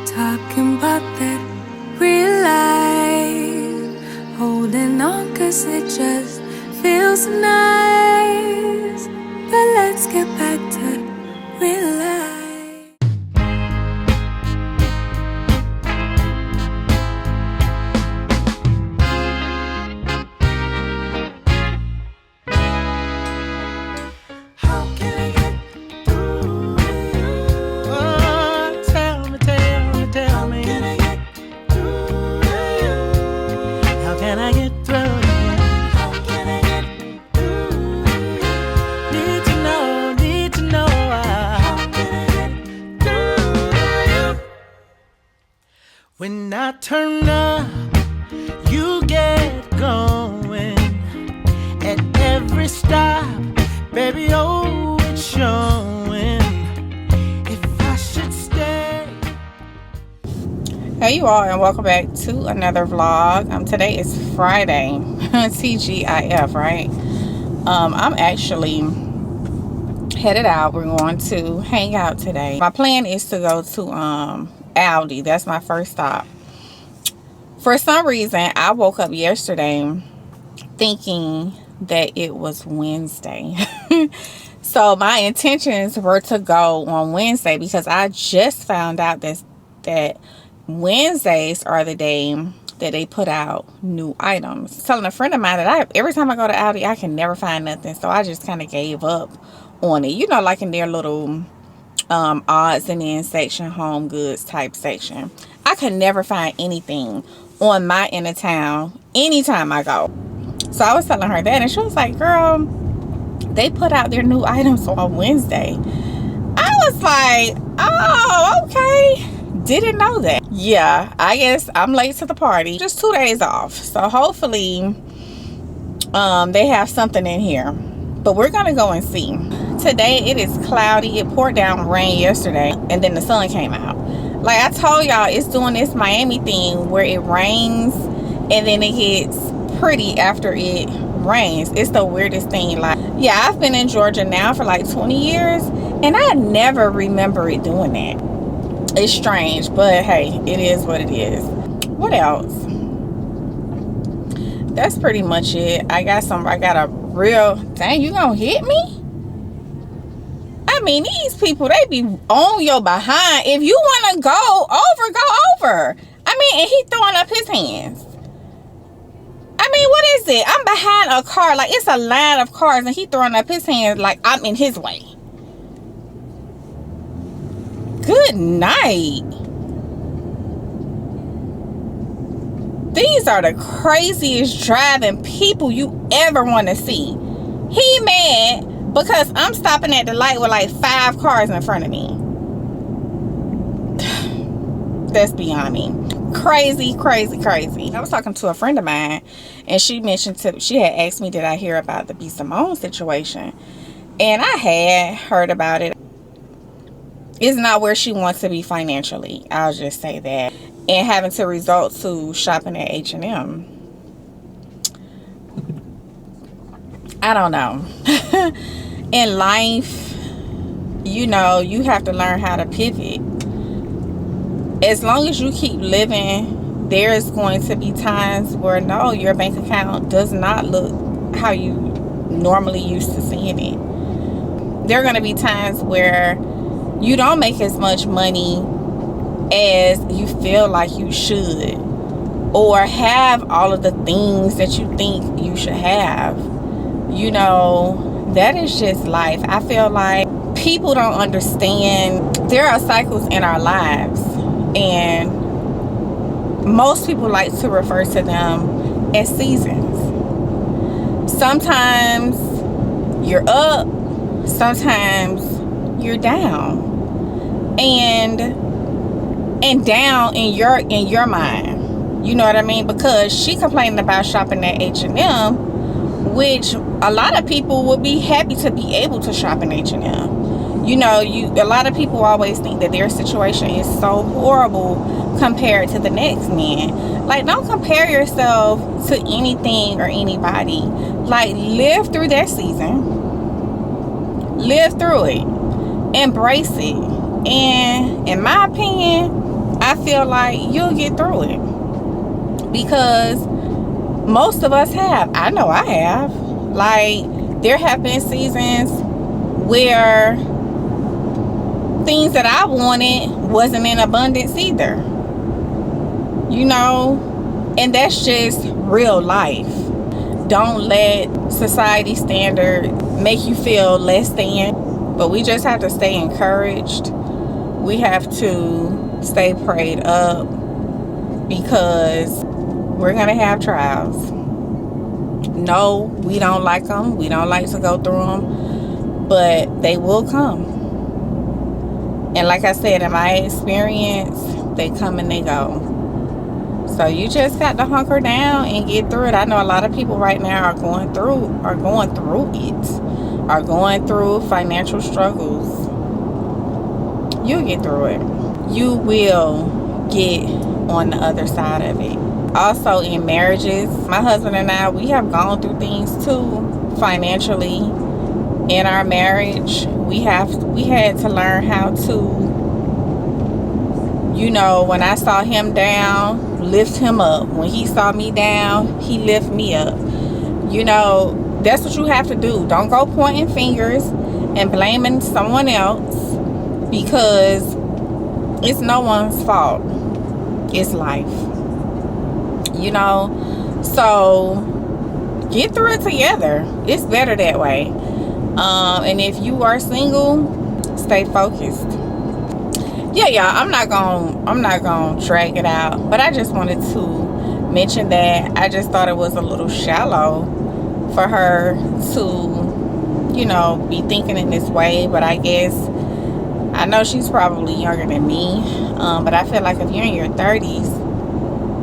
talking about that real life, holding on 'cause it just feels nice. But let's get back to real life. When I turn up, you get going. At every stop, baby, oh, it's showing. If I should stay. Hey you all, and welcome back to another vlog. Today is Friday. TGIF, right? I'm actually headed out. We're going to hang out today. My plan is to go to Aldi. That's my first stop. For some reason, I woke up yesterday thinking that it was Wednesday. So my intentions were to go on Wednesday because I just found out that Wednesdays are the day that they put out new items. Telling a friend of mine that every time I go to Aldi, I can never find nothing. So I just kind of gave up on it. You know, like in their little odds and ends section, home goods type section. I could never find anything on my end of town anytime I go. So I was telling her that, and she was like, girl, they put out their new items on Wednesday. I was like, oh, okay. Didn't know that. Yeah, I guess I'm late to the party. Just 2 days off. So hopefully they have something in here. But we're gonna go and see. Today it is cloudy. It poured down rain yesterday, and then the sun came out. Like I told y'all, it's doing this Miami thing where it rains and then it gets pretty after it rains. It's the weirdest thing. Like, yeah, I've been in Georgia now for like 20 years, and I never remember it doing that. It's strange, but hey, it is what it is. What else? That's pretty much it. I got a real, dang, you gonna hit me? I mean, these people, they be on your behind. If you want to go over. I mean, and he throwing up his hands. I mean, what is it? I'm behind a car. Like, it's a line of cars, and he throwing up his hands like I'm in his way. Good night. These are the craziest driving people you ever want to see. He mad because I'm stopping at the light with like 5 cars in front of me. That's beyond me. Crazy. I was talking to a friend of mine, and she had asked me, did I hear about the B. Simone situation? And I had heard about it. It's not where she wants to be financially. I'll just say that. And having to resort to shopping at H&M. I don't know. In life, you know, you have to learn how to pivot. As long as you keep living, there's going to be times where no, your bank account does not look how you normally used to seeing it. There are going to be times where you don't make as much money as you feel like you should, or have all of the things that you think you should have. You know, that is just life. I feel like people don't understand there are cycles in our lives, and most people like to refer to them as seasons. Sometimes you're up, sometimes you're down, and down in your mind. You know what I mean? Because she complaining about shopping at H&M, which a lot of people would be happy to be able to shop in H&M. You know, a lot of people always think that their situation is so horrible compared to the next man. Like, don't compare yourself to anything or anybody. Like, live through that season. Live through it. Embrace it. And in my opinion, I feel like you'll get through it, because most of us have. I know I have. Like, there have been seasons where things that I wanted wasn't in abundance either. You know, and that's just real life. Don't let society standard make you feel less than. But we just have to stay encouraged. We have to stay prayed up, because we're gonna have trials. No, we don't like them. We don't like to go through them, but they will come. And like I said, in my experience, they come and they go. So you just got to hunker down and get through it. I know a lot of people right now are going through financial struggles. You'll get through it. You will get on the other side of it. Also, in marriages, my husband and I, we have gone through things too financially in our marriage. We had to learn how to, you know, when I saw him down, lift him up. When he saw me down, he lift me up. You know, that's what you have to do. Don't go pointing fingers and blaming someone else, because it's no one's fault. It's life. You know, so get through it together. It's better that way. And if you are single, stay focused. Yeah, y'all, I'm not gonna drag it out, but I just wanted to mention that. I just thought it was a little shallow for her to, you know, be thinking in this way. But I guess, I know she's probably younger than me, but I feel like if you're in your 30s,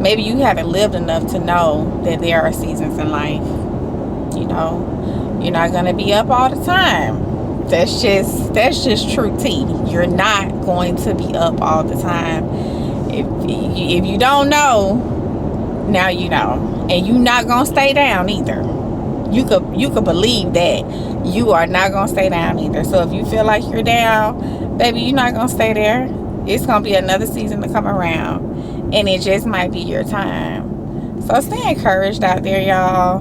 maybe you haven't lived enough to know that there are seasons in life. You know, you're not gonna be up all the time. That's just true tea. You're not going to be up all the time. If you don't know, now you know. And you're not gonna stay down either. You could believe that you are not gonna stay down either. So if you feel like you're down, baby, you're not gonna stay there. It's gonna be another season to come around, and it just might be your time. So stay encouraged out there, y'all.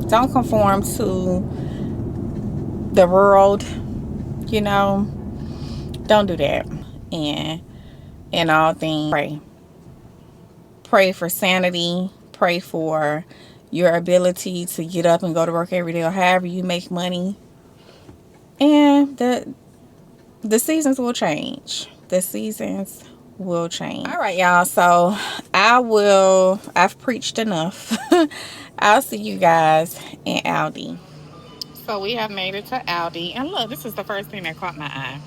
Don't conform to the world. You know, don't do that. And in all things, pray for sanity. Pray for your ability to get up and go to work every day, or however you make money. And the seasons will change. The seasons will change. All right, y'all. So I've preached enough. I'll see you guys in Aldi. So we have made it to Aldi. And look, this is the first thing that caught my eye.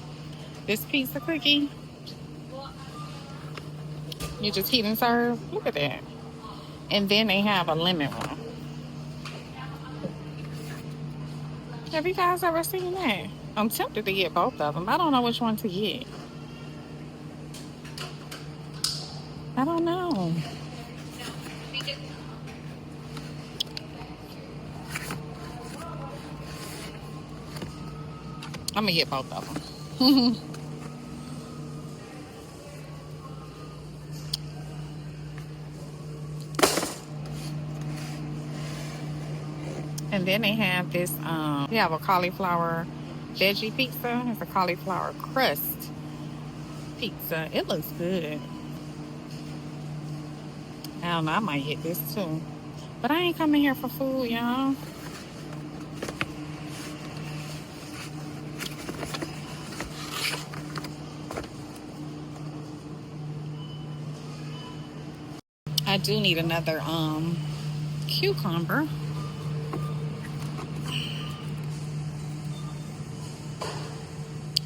This pizza cookie. You just heat and serve. Look at that. And then they have a lemon one. Have you guys ever seen that? I'm tempted to get both of them. I don't know which one to get. I don't know. I'm gonna get both of them. And then they have this, they have a cauliflower veggie pizza. It's a cauliflower crust pizza. It looks good. I don't know, I might get this too. But I ain't coming here for food, y'all. I do need another cucumber.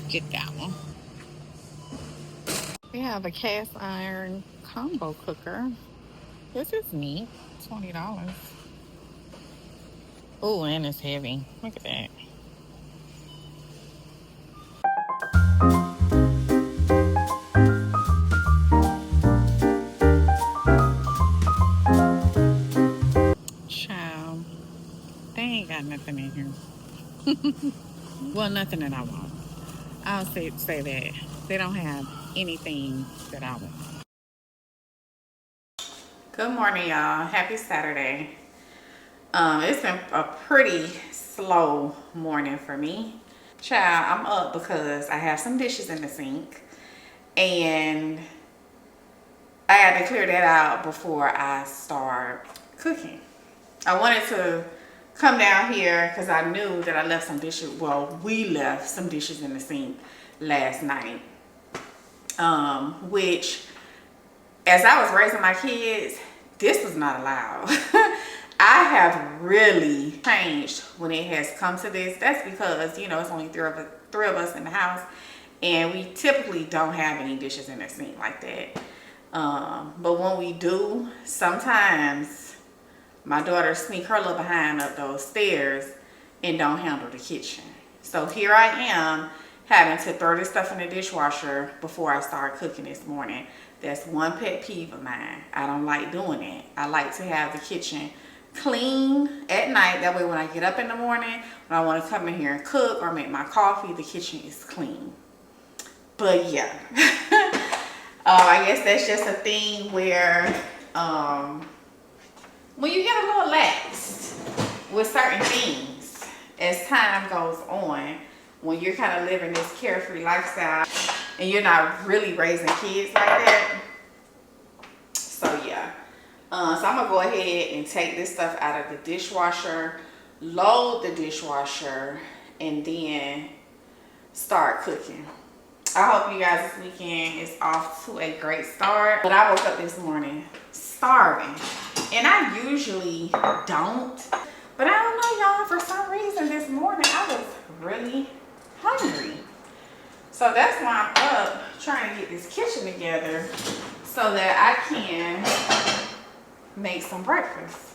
Get that one. We have a cast iron combo cooker. This is neat. $20. Oh, and it's heavy. Look at that. Child, they ain't got nothing in here. Well, nothing that I want. I'll say that. They don't have anything that I want. Good morning, y'all. Happy Saturday. It's been a pretty slow morning for me. Child, I'm up because I have some dishes in the sink and I had to clear that out before I start cooking. I wanted to come down here because I knew that I left some dishes. Well, we left some dishes in the sink last night. Which, as I was raising my kids, this was not allowed. I have really changed when it has come to this. That's because, you know, it's only three of us in the house, and we typically don't have any dishes in the sink like that. But when we do, sometimes my daughter sneak her little behind up those stairs and don't handle the kitchen. So here I am having to throw this stuff in the dishwasher before I start cooking this morning. That's one pet peeve of mine. I don't like doing it. I like to have the kitchen clean at night. That way when I get up in the morning, when I want to come in here and cook or make my coffee, the kitchen is clean. But yeah, I guess that's just a thing where when you get a little lax with certain things as time goes on, when you're kind of living this carefree lifestyle and you're not really raising kids like that. So yeah, so I'm gonna go ahead and take this stuff out of the dishwasher, load the dishwasher, and then start cooking. I hope you guys this weekend is off to a great start. But I woke up this morning starving, and I usually don't, but I don't know, y'all, for some reason this morning I was really hungry. So that's why I'm up trying to get this kitchen together so that I can make some breakfast.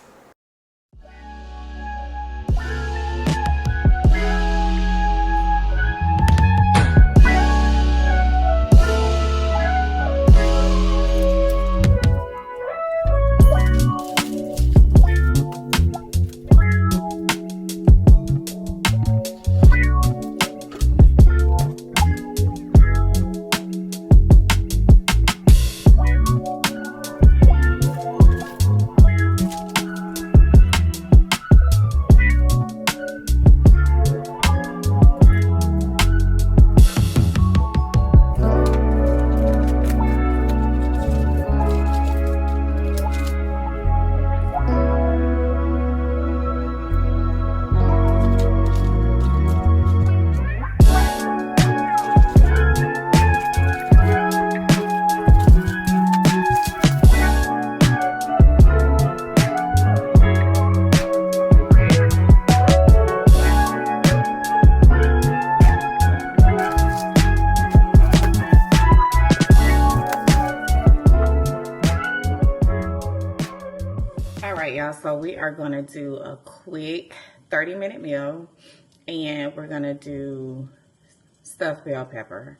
So we are going to do a quick 30-minute meal, and we're going to do stuffed bell pepper.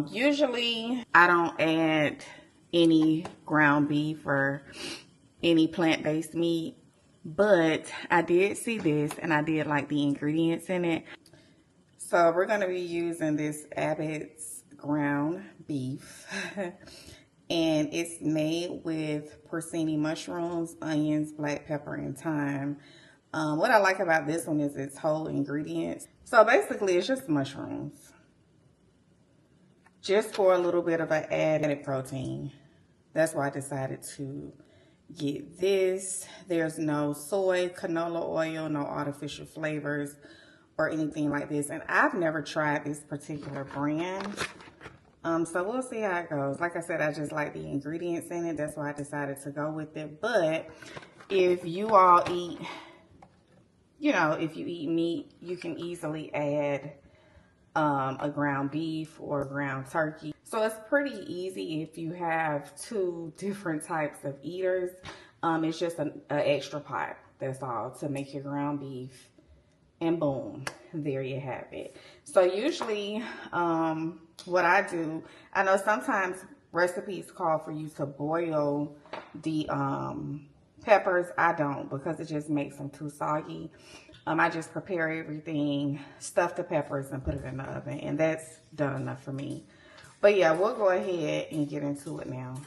Usually I don't add any ground beef or any plant-based meat, but I did see this and I did like the ingredients in it. So we're going to be using this Abbott's ground beef. And it's made with porcini mushrooms, onions, black pepper, and thyme. What I like about this one is its whole ingredients. So basically it's just mushrooms, just for a little bit of an added protein. That's why I decided to get this. There's no soy, canola oil, no artificial flavors or anything like this. And I've never tried this particular brand. So we'll see how it goes. Like I said, I just like the ingredients in it. That's why I decided to go with it. But if you all eat, you know, if you eat meat, you can easily add a ground beef or a ground turkey. So it's pretty easy if you have two different types of eaters. It's just an extra pot, that's all, to make your ground beef. And boom, there you have it. So usually what I do, I know sometimes recipes call for you to boil the peppers. I don't, because it just makes them too soggy. I just prepare everything, stuff the peppers, and put it in the oven, and that's done enough for me. But yeah, we'll go ahead and get into it now.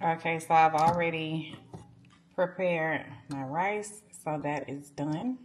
Okay, so I've already prepared my rice, so that is done.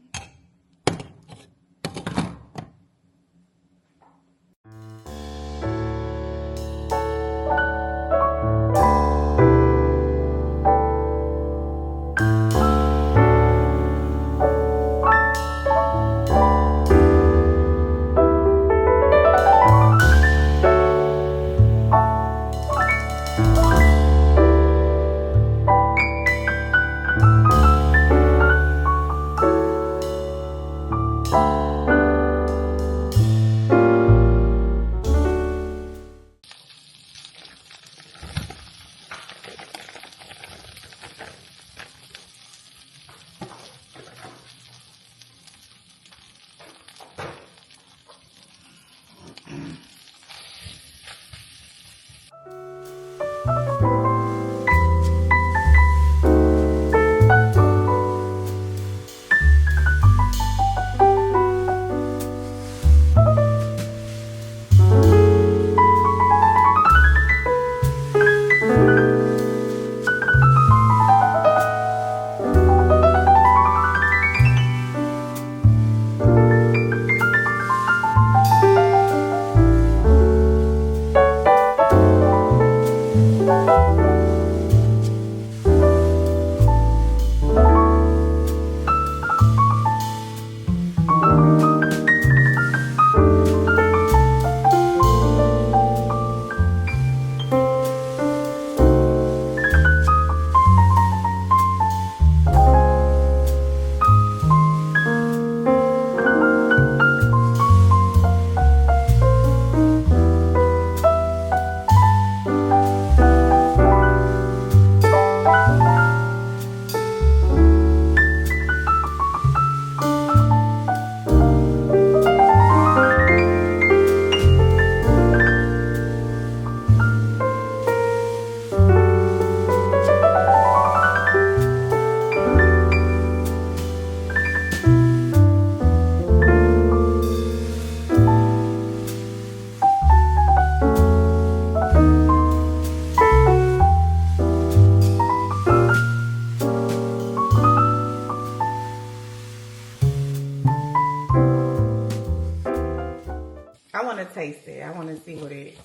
I want to taste it. I want to see what it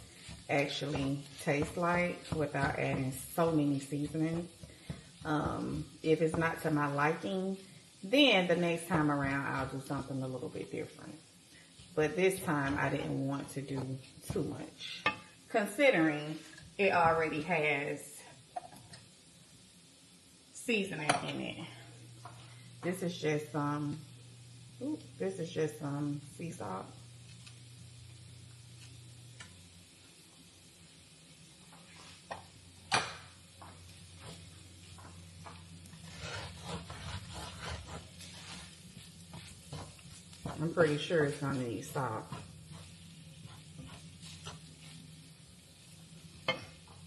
actually tastes like without adding so many seasonings. If it's not to my liking, then the next time around I'll do something a little bit different. But this time I didn't want to do too much, considering it already has seasoning in it. This is just some sea salt. I'm pretty sure it's gonna need salt.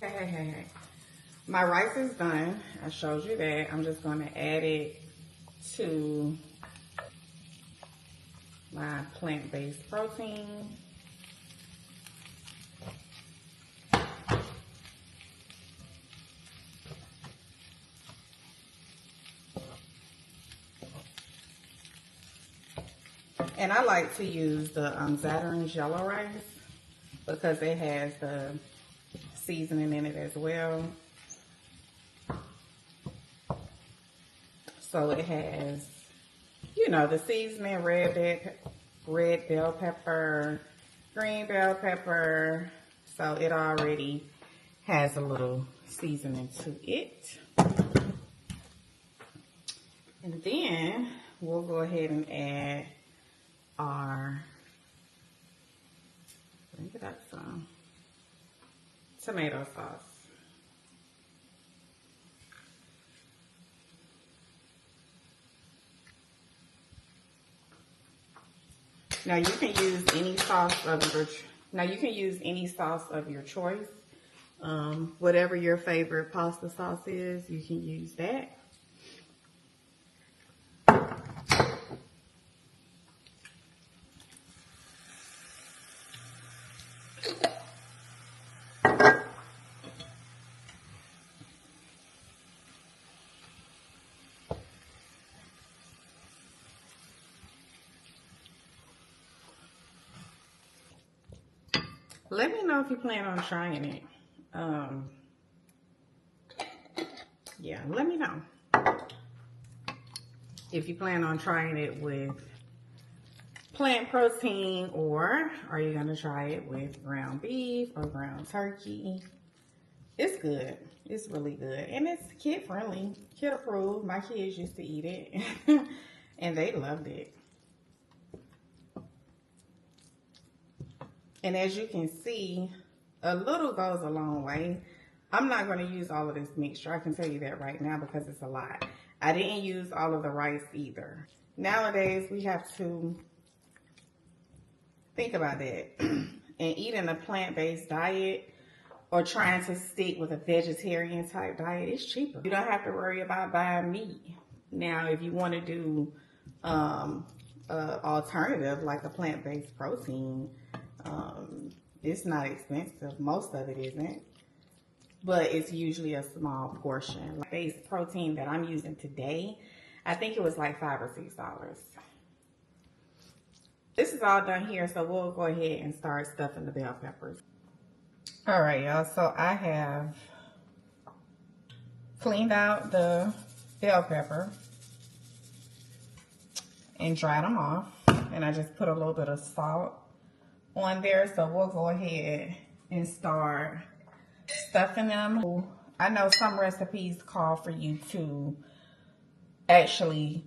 Hey. My rice is done. I showed you that. I'm just gonna add it to my plant-based protein. And I like to use the Zatarain's yellow rice because it has the seasoning in it as well. So it has, you know, the seasoning, red bell pepper, green bell pepper. So it already has a little seasoning to it. And then we'll go ahead and add our, bring it up some, tomato sauce. Now you can use any sauce of your choice. Whatever your favorite pasta sauce is, you can use that. Let me know if you plan on trying it. Yeah, let me know if you plan on trying it with plant protein, or are you gonna try it with ground beef or ground turkey? It's good. It's really good. And it's kid friendly, kid approved. My kids used to eat it and they loved it. And as you can see, a little goes a long way. I'm not going to use all of this mixture. I can tell you that right now because it's a lot. I didn't use all of the rice either. Nowadays, we have to think about that. And eating a plant-based diet or trying to stick with a vegetarian type diet is cheaper. You don't have to worry about buying meat. Now, if you want to do alternative like a plant-based protein, it's not expensive. Most of it isn't, but it's usually a small portion. Like base protein that I'm using today, I think it was like $5 or $6. This is all done here, so we'll go ahead and start stuffing the bell peppers. All right, y'all, so I have cleaned out the bell pepper and dried them off, and I just put a little bit of salt on there, so we'll go ahead and start stuffing them. I know some recipes call for you to actually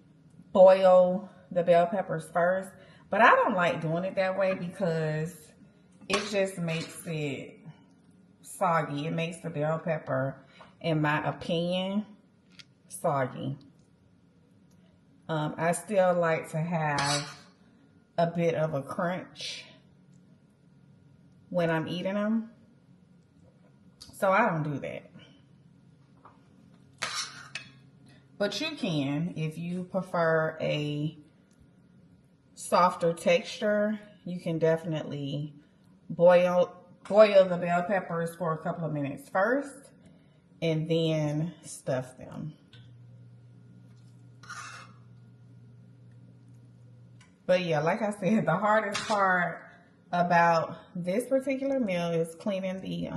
boil the bell peppers first, but I don't like doing it that way because it just makes it soggy. It makes the bell pepper, in my opinion, soggy. I still like to have a bit of a crunch when I'm eating them, so I don't do that. But you can, if you prefer a softer texture, you can definitely boil the bell peppers for a couple of minutes first and then stuff them. But yeah, like I said, the hardest part about this particular meal is cleaning the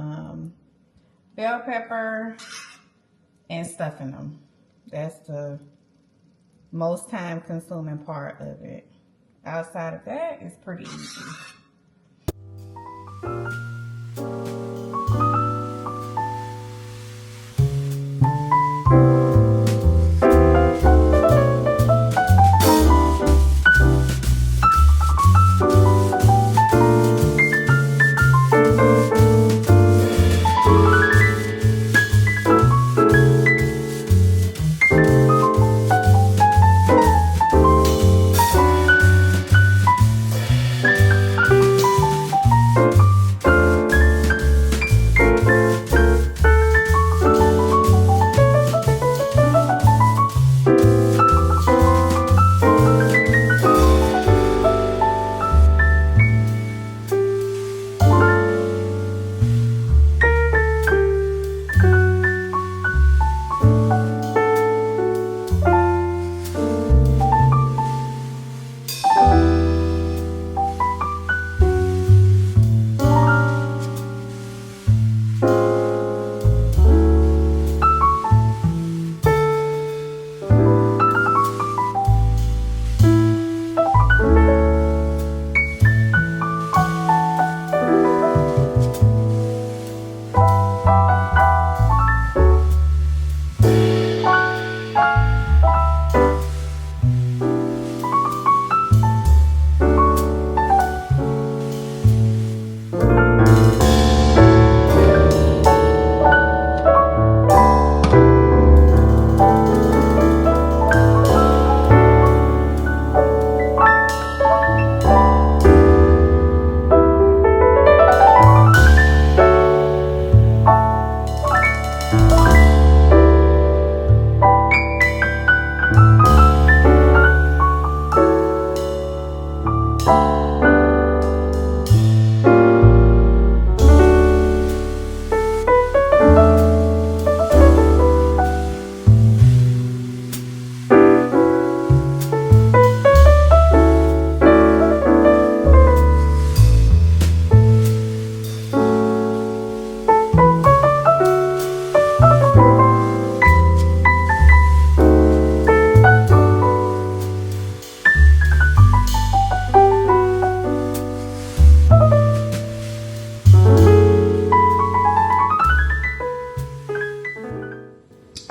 bell pepper and stuffing them. That's the most time consuming part of it. Outside of that, it's pretty easy.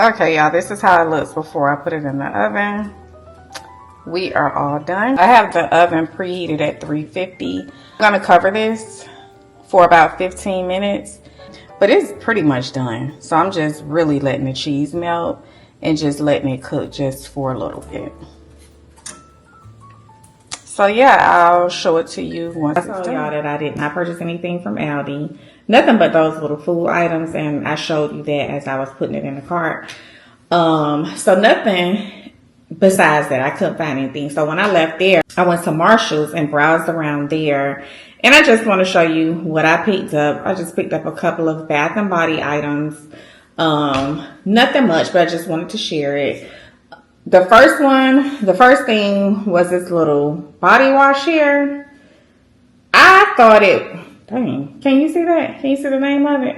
Okay, y'all, this is how it looks before I put it in the oven. We are all done. I have the oven preheated at 350. I'm gonna cover this for about 15 minutes, but it's pretty much done. So I'm just really letting the cheese melt and just letting it cook just for a little bit. So yeah, I'll show it to you once it's done. I told y'all that I did not purchase anything from Aldi. Nothing but those little food items, and I showed you that as I was putting it in the cart. So nothing besides that. I couldn't find anything. So when I left there, I went to Marshall's and browsed around there. And I just want to show you what I picked up. I just picked up a couple of Bath and Body items. Nothing much, but I just wanted to share it. The first thing was this little body wash here. I thought dang, can you see that? Can you see the name of it?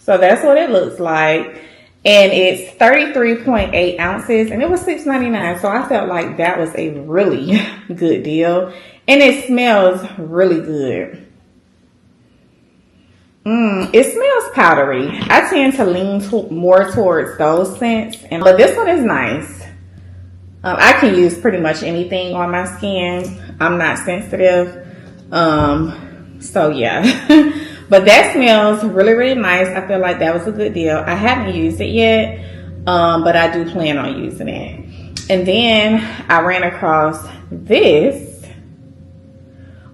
So that's what it looks like. And it's 33.8 ounces and it was $6.99. So I felt like that was a really good deal. And it smells really good. It smells powdery. I tend to lean more towards those scents, but this one is nice. I can use pretty much anything on my skin. I'm not sensitive. So yeah. But that smells really, really nice. I feel like that was a good deal. I haven't used it yet, but I do plan on using it. And then I ran across this,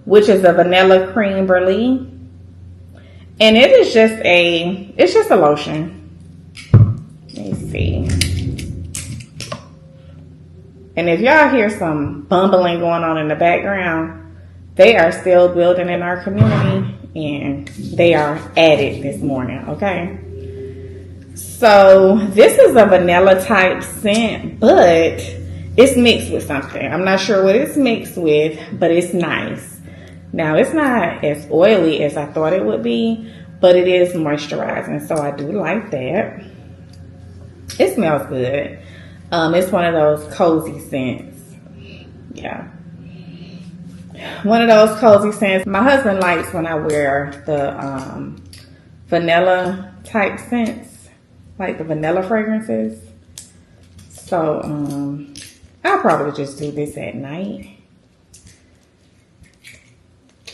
which is a vanilla cream brulee. And it is just a lotion. Let me see. And if y'all hear some bumbling going on in the background, they are still building in our community and they are at it this morning, okay? So this is a vanilla type scent, but it's mixed with something. I'm not sure what it's mixed with, but it's nice. Now, it's not as oily as I thought it would be, but it is moisturizing, so I do like that. It smells good. It's one of those cozy scents. Yeah. One of those cozy scents. My husband likes when I wear the vanilla type scents, like the vanilla fragrances. So, I'll probably just do this at night.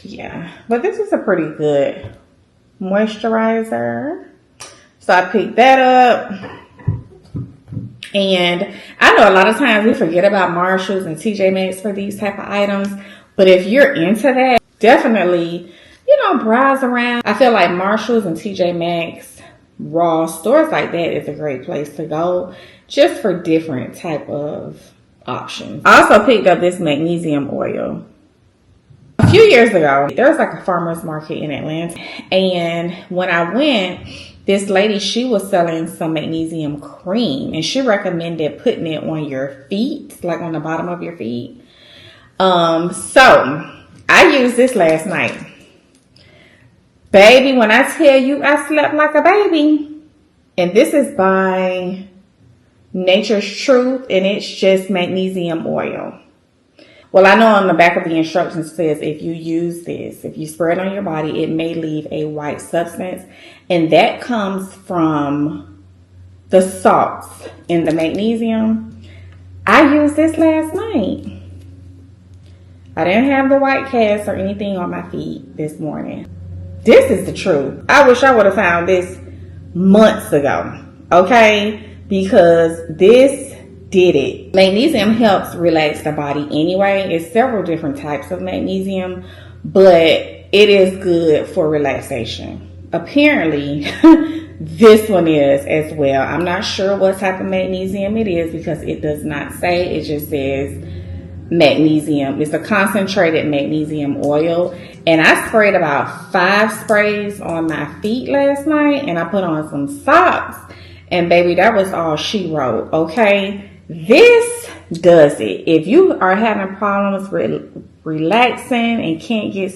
Yeah, but this is a pretty good moisturizer. So I picked that up. And I know a lot of times we forget about Marshalls and TJ Maxx for these type of items. But if you're into that, definitely, browse around. I feel like Marshalls and TJ Maxx, Ross, stores like that is a great place to go just for different type of options. I also picked up this magnesium oil. A few years ago, there was like a farmer's market in Atlanta. And when I went, this lady, she was selling some magnesium cream. And she recommended putting it on your feet, like on the bottom of your feet. So I used this last night. Baby, when I tell you I slept like a baby. And this is by Nature's Truth. And it's just magnesium oil. Well, I know on the back of the instructions it says if you use this, if you spray it on your body, it may leave a white substance. And that comes from the salts in the magnesium. I used this last night. I didn't have the white cast or anything on my feet this morning. This is the truth. I wish I would have found this months ago, okay? Because this did it. Magnesium helps relax the body anyway. It's several different types of magnesium, but it is good for relaxation. Apparently, this one is as well. I'm not sure what type of magnesium it is because it does not say. It just says magnesium. It's a concentrated magnesium oil. And I sprayed about 5 sprays on my feet last night, and I put on some socks. And baby, that was all she wrote, okay? This does it. If you are having problems with relaxing and can't get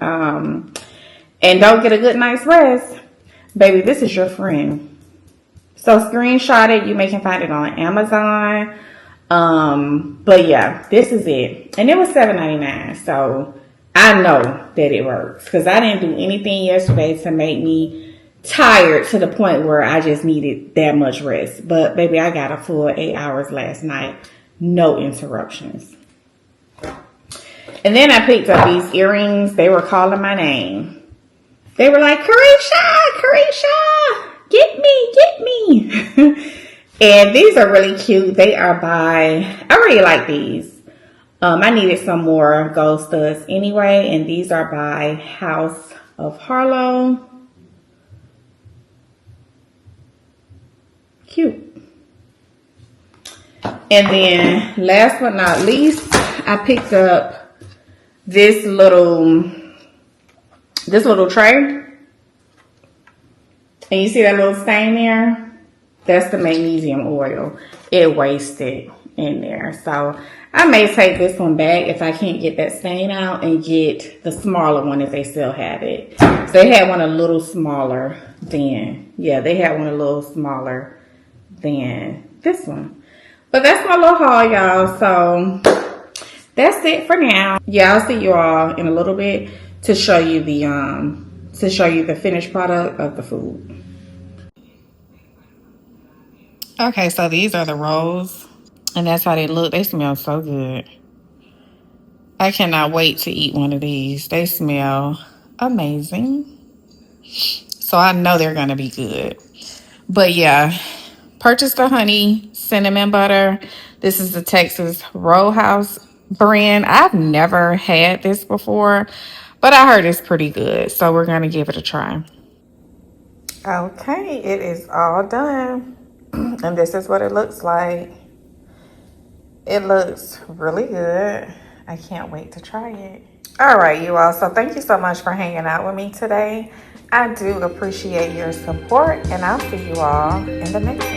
and don't get a good night's rest, baby, this is your friend. So screenshot it. You may can find it on Amazon. But yeah, this is it. And it was $7.99. So I know that it works because I didn't do anything yesterday to make me tired to the point where I just needed that much rest. But baby, I got a full 8 hours last night. No interruptions. And then I picked up these earrings. They were calling my name. They were like, Carisha, get me. And these are really cute. They are by, I really like these. I needed some more gold studs anyway. And these are by House of Harlow. Cute. And then last but not least, I picked up this little tray. And you see that little stain there? That's the magnesium oil. It wasted in there. So I may take this one back if I can't get that stain out and get the smaller one if they still have it. So they had one a little smaller than, they had one a little smaller than this one. But that's my little haul, y'all. So that's it for now. Yeah, I'll see you all in a little bit to show you the finished product of the food. Okay, so these are the rolls, and that's how they look. They smell so good. I cannot wait to eat one of these. They smell amazing. So I know they're going to be good. But yeah, purchase the honey cinnamon butter. This is the Texas Roadhouse brand. I've never had this before, but I heard it's pretty good. So we're going to give it a try. Okay, it is all done. And this is what it looks like. It looks really good. I can't wait to try it. All right, you all. So thank you so much for hanging out with me today. I do appreciate your support, and I'll see you all in the next